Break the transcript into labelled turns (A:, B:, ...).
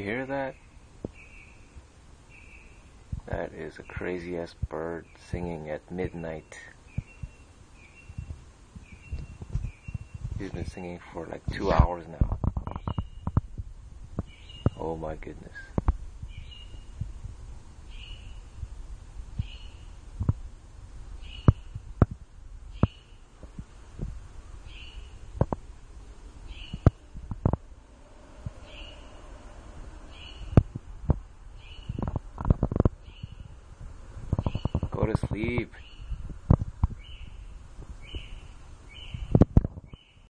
A: hear that? That is a crazy ass bird singing at midnight. He's been singing for like 2 hours now. Oh my goodness. Go to sleep.